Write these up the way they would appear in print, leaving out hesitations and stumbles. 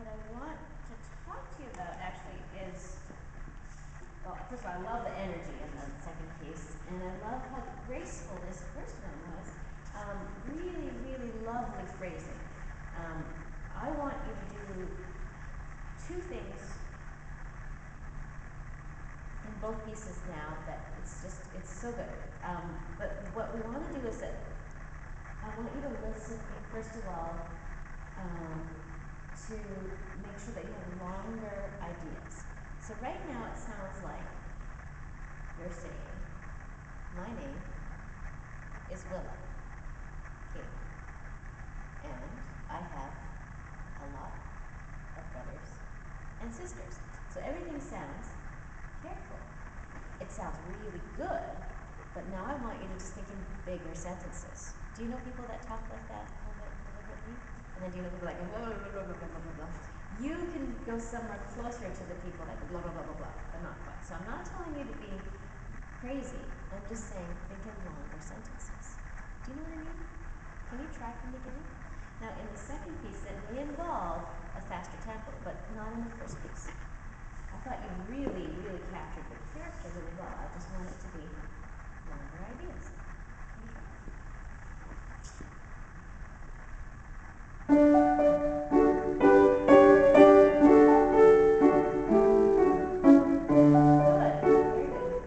what I want to talk to you about actually is, well, first of all, I love the energy in the second piece, and I love how graceful this first one was. Really, really lovely phrasing. I want you to do two things in both pieces now that it's so good. But what we want to do is that I want you to listen, first of all, to make sure that you have longer ideas. So right now it sounds like you're saying, my name is Willa King, and I have a lot of brothers and sisters. So everything sounds careful. It sounds really good, but now I want you to just think in bigger sentences. Do you know people that talk like that a little bit deliberately? And then do you know people like blah, blah, blah, blah, blah, blah, blah. You can go somewhere closer to the people like blah, blah, blah, blah, blah, but not quite. So I'm not telling you to be crazy. I'm just saying think in longer sentences. Do you know what I mean? Can you try from the beginning? Now in the second piece, it may involve a faster tempo, but not in the first piece. I thought you really, really captured the character really well. I just want it to be longer ideas. Can you try? Good, very good.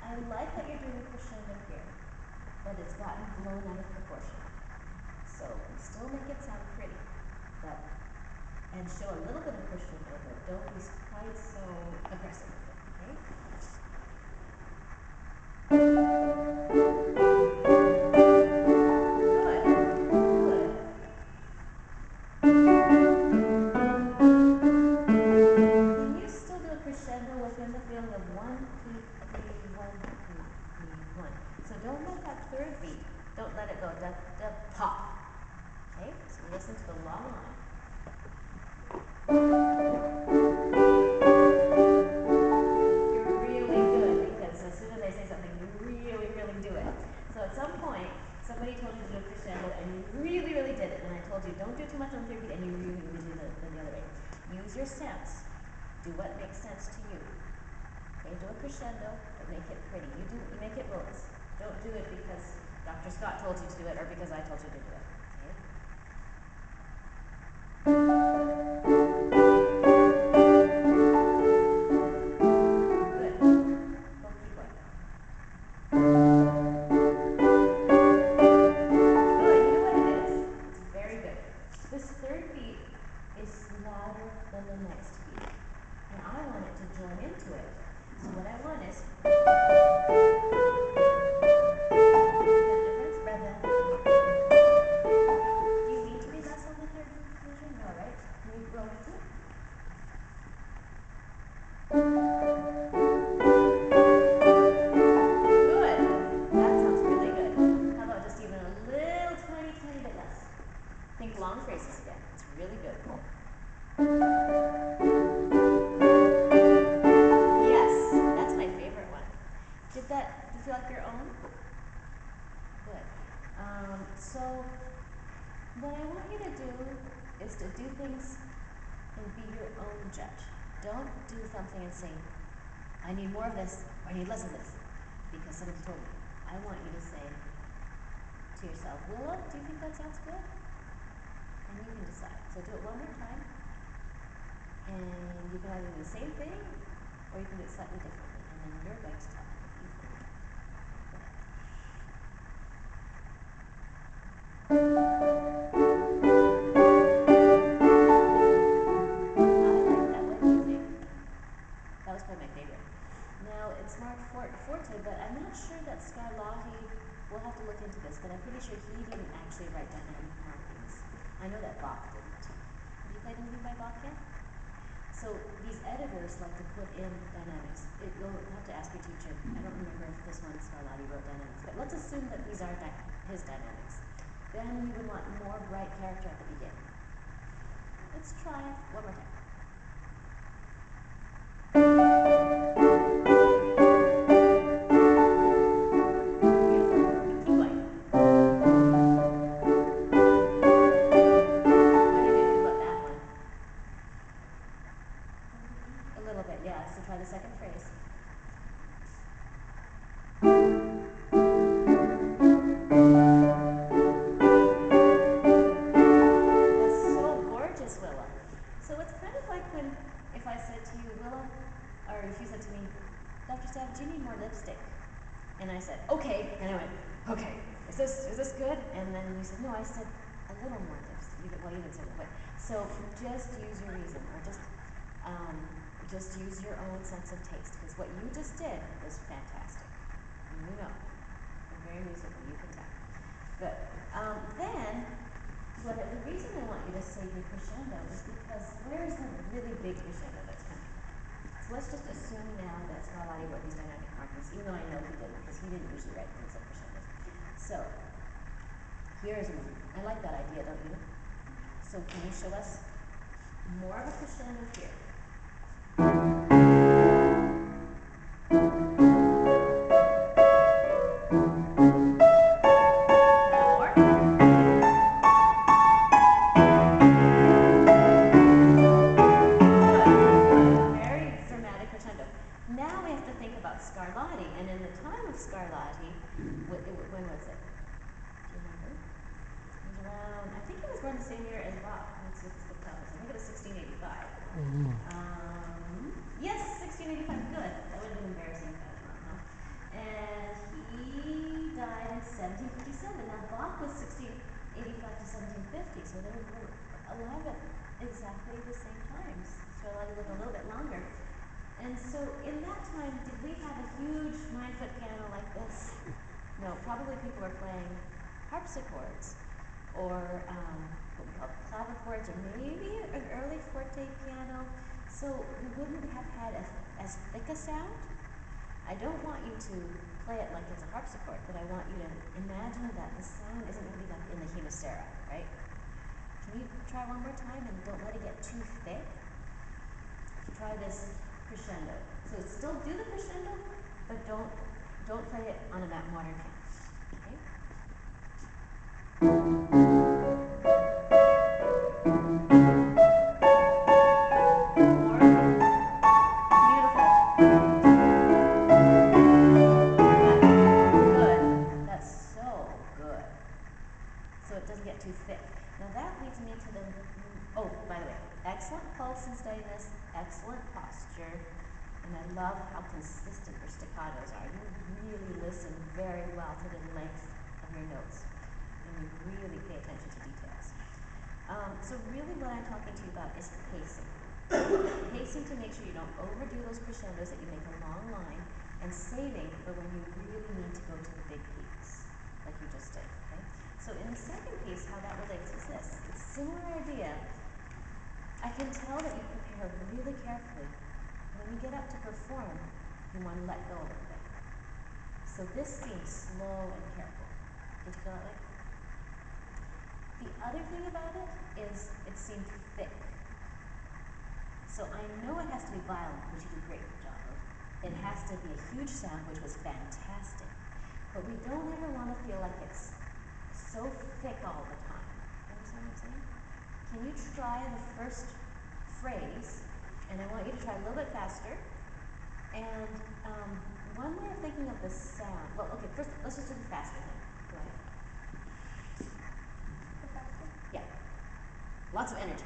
I like that you're doing a crescendo here, but it's gotten blown out of proportion. So still make it sound pretty, but and show a little bit of crescendo, but don't be quite so aggressive with it, okay? Good, good. Can you still do a crescendo within the feeling of 1, 2, 3, 1, 2, 3, 1? So don't let that third beat, don't let it go da da pop. Okay? So listen to the long line. You're really good because as soon as I say something, you really, really do it. So at some point, somebody told you to do a crescendo and you really, really did it. And I told you don't do too much on the third beat and you really, really did it the other way. Use your sense. Do what makes sense to you. Okay, do a crescendo, but make it pretty. You make it rules. Don't do it because Dr. Scott told you to do it or because I told you to do it. Okay? Good. Go keep going. Good, you know what it is? It's very good. This third beat is louder than the next beat. And I want it to join into it. So what I want is do you need to be less on the third version? No, right? Can you go into it? Good. That sounds really good. How about just even a little tiny, tiny bit less? Think long phrases again. It's really good. Yes, that's my favorite one. Do you feel like your own? Good. So what I want you to do is to do things and be your own judge. Don't do something and say, I need more of this, or I need less of this, because somebody told me. I want you to say to yourself, Willa, do you think that sounds good? And you can decide. So do it one more time, and you can either do the same thing, or you can do it slightly differently, and then you're going to tell me what you think. Go ahead. I like that. What do you think? That was probably my favorite. Now, it's marked forte, but I'm not sure that Scarlatti, we'll have to look into this, but I'm pretty sure he didn't actually write dynamic markings. I know that Bach didn't. Have you played anything by Bach yet? So these editors like to put in dynamics. You'll have to ask your teacher. I don't remember if this one Scarlatti wrote dynamics, but let's assume that these are his dynamics. Then you would want more bright character at the beginning. Let's try it one more time. What do you think about that one? And I said, okay. And I went, okay, is this good? And then you said, no, I said a little more. You even said that. So just use your reason, or just use your own sense of taste, because what you just did was fantastic. You know, you're very musical, you can tell. Good. Then, the reason I want you to say the crescendo is because where is the really big crescendo that's coming from? So let's just assume now that Scarlatti wrote these dynamic harmonies, even though I know he didn't, because he didn't usually write things like crescendos. So, here's one. I like that idea, don't you? So can you show us more of a crescendo here? Now we have to think about Scarlatti, and in the time of Scarlatti, when was it? Do you remember? It was around, I think he was born the same year as Bach. Let's see if this looks up. I think it was 1685. Yes, 1685, good. That would have been embarrassing if I was wrong, huh? And he died in 1757. Now Bach was 1685 to 1750, so they were alive at exactly the same times. Scarlatti lived a little bit longer. And so in that time, did we have a huge 9-foot piano like this? No, probably people were playing harpsichords, or what we call clavichords, or maybe an early forte piano. So we wouldn't have had as thick a sound. I don't want you to play it like it's a harpsichord, but I want you to imagine that the sound isn't going to be like in the Hemistera, right? Can you try one more time and don't let it get too thick? Try this crescendo. So still do the crescendo, but don't play it on a modern piano. Okay? More. Beautiful. Good. That's so good. So it doesn't get too thick. Now that leads me to the, by the way, excellent pulse in steadiness, excellent posture, and I love how consistent your staccatos are. You really listen very well to the length of your notes, and you really pay attention to details. So really what I'm talking to you about is pacing. Pacing to make sure you don't overdo those crescendos, that you make a long line, and saving for when you really need to go to the big peaks, like you just did, okay? So in the second piece, how that relates is this. It's a similar idea. I can tell that you prepare really carefully. When you get up to perform, you want to let go a little bit. So this seems slow and careful. Did you feel that way? The other thing about it is it seemed thick. So I know it has to be violent, which you did a great job of. It has to be a huge sound, which was fantastic. But we don't ever want to feel like it's so thick all the time. You understand what I'm saying? Can you try the first phrase, and I want you to try a little bit faster. And one way of thinking of the sound, well, okay, first let's just do the faster thing. Go ahead. The faster? Yeah. Lots of energy.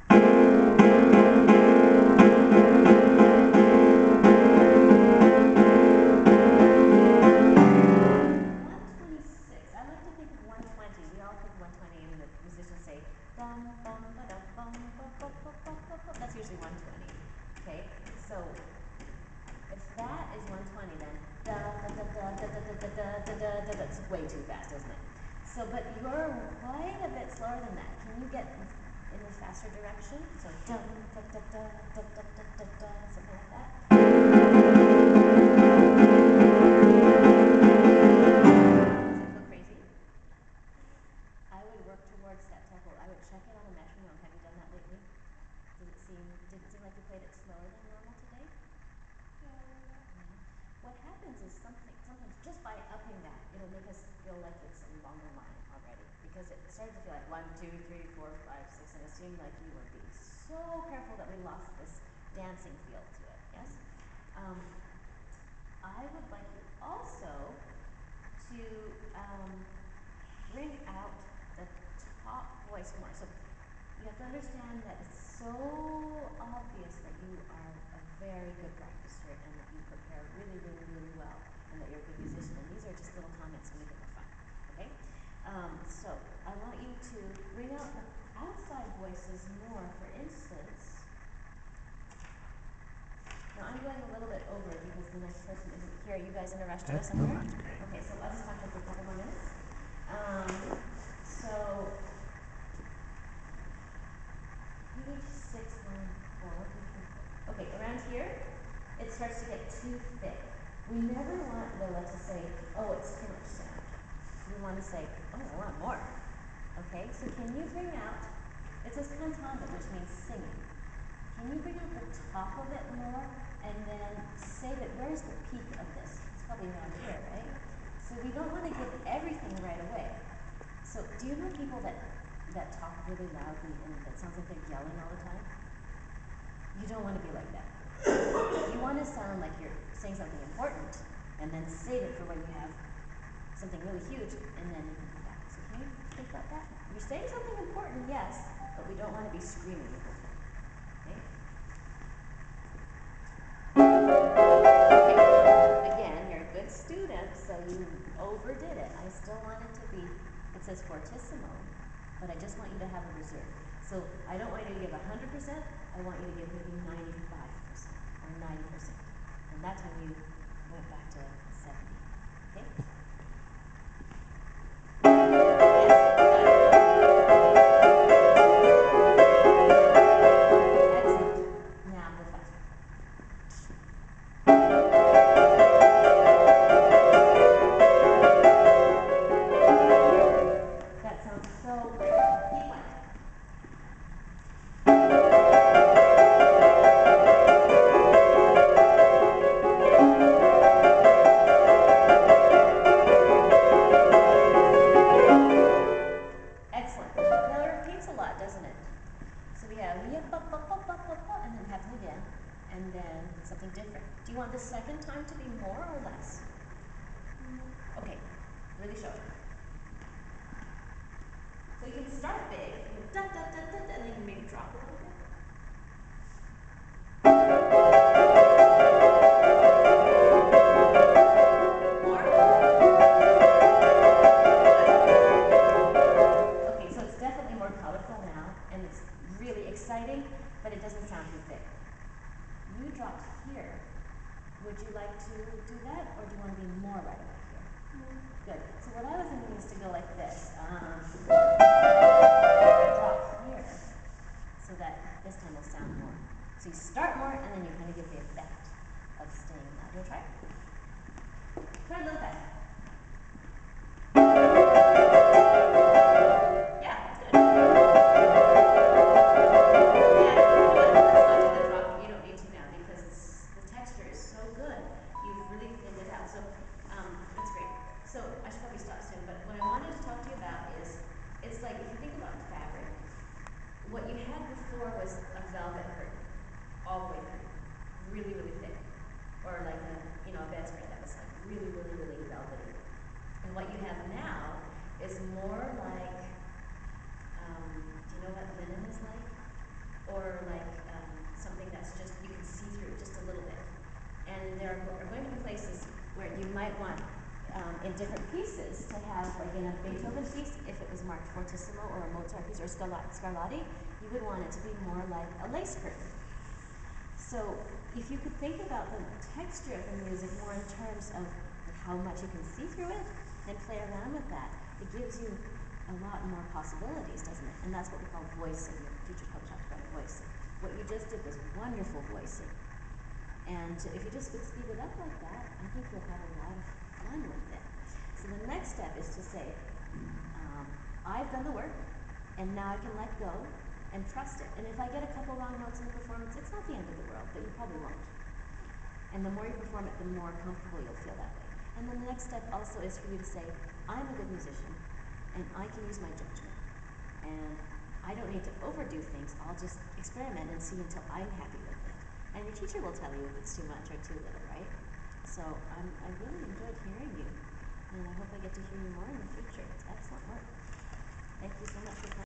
126. I like to think of 120. We all think 120, and the musicians say bum bum ba da bum ba ba ba ba ba ba. That's usually 120. Okay, so if that is 120, then da da da da da da da da da da da. That's way too fast, isn't it? So, but you're quite a bit slower than that. Can you get in the faster direction? So da da da da da da da da da, something like that. Does that feel crazy? I would work towards that tempo. I would check it on a metronome. Have you done that lately? Did it seem like you played it slower than normal today? Yeah. What happens is sometimes just by upping that, it'll make us feel like it's a longer line already, because it started to feel like 1, 2, 3, 4, 5, 6, and it seemed like you were being so careful that we lost this dancing feel to it. Yes. I would like you also to bring out the top voice more. So you have to understand that it's so obvious that you are a very good practicer and that you prepare really, really, really well, and that you're a good musician. Here, are you guys in a rush to go somewhere? Okay, so I'll just talk to you for a couple more minutes. So, page 6, 1, 4, okay, around here, it starts to get too thick. We never want Lila to say, oh, it's too much sound. We want to say, oh, I want more. Okay, so can you bring out, it says cantando, which means singing. Can you bring out the top of it more and then say that where's the peak of this? It's probably around here, right? So we don't want to give everything right away. So do you know people that talk really loudly and it sounds like they're yelling all the time? You don't want to be like that. You want to sound like you're saying something important and then save it for when you have something really huge and then you can come back. So can you think about that? You're saying something important, yes, but we don't want to be screaming the whole time. Okay? Okay. Again, you're a good student, so you overdid it. I still want it to be, it says fortissimo, but I just want you to have a reserve. So I don't want you to give 100%, I want you to give maybe 95% or 90%. And that's when you went back to 70. Okay? And then something different. Do you want the second time to be more or less? Okay, really show it. So you can start big, and da da da da da, and then you can maybe drop a little bit. More. Okay, so it's definitely more colorful now, and it's really exciting, but it doesn't sound too thick. You dropped here. Would you like to do that, or do you want to be more right about here? Good. So what I was thinking is to go like this. Drop here, so that this time will sound more. So you start more, and then you kind of get the effect of staying loud. You want to try? Try a little faster. Yeah, that's good. So I should probably stop soon, but what I wanted to talk to you about is, it's like if you think about fabric, what you had before was a velvet curtain, all the way through, really, really thick, or like a bedspread that was like really, really, really velvety. And what you have now is more like, do you know what linen is like? Or like something that's just, you can see through just a little bit. And there are going to be places where you might want in different pieces to have, like in a Beethoven piece, if it was marked fortissimo, or a Mozart piece, or Scarlatti, you would want it to be more like a lace curtain. So if you could think about the texture of the music more in terms of how much you can see through it, and play around with that, it gives you a lot more possibilities, doesn't it? And that's what we call voicing. Your teacher probably talked about voicing. What you just did was wonderful voicing. And if you just could speed it up like that, I think you'll have a lot of fun with it. So the next step is to say, I've done the work, and now I can let go and trust it. And if I get a couple wrong notes in the performance, it's not the end of the world, but you probably won't. And the more you perform it, the more comfortable you'll feel that way. And then the next step also is for you to say, I'm a good musician, and I can use my judgment. And I don't need to overdo things, I'll just experiment and see until I'm happy with it. And your teacher will tell you if it's too much or too little, right? So I really enjoyed hearing you, and I hope I get to hear you more in the future. It's excellent work. Thank you so much for coming.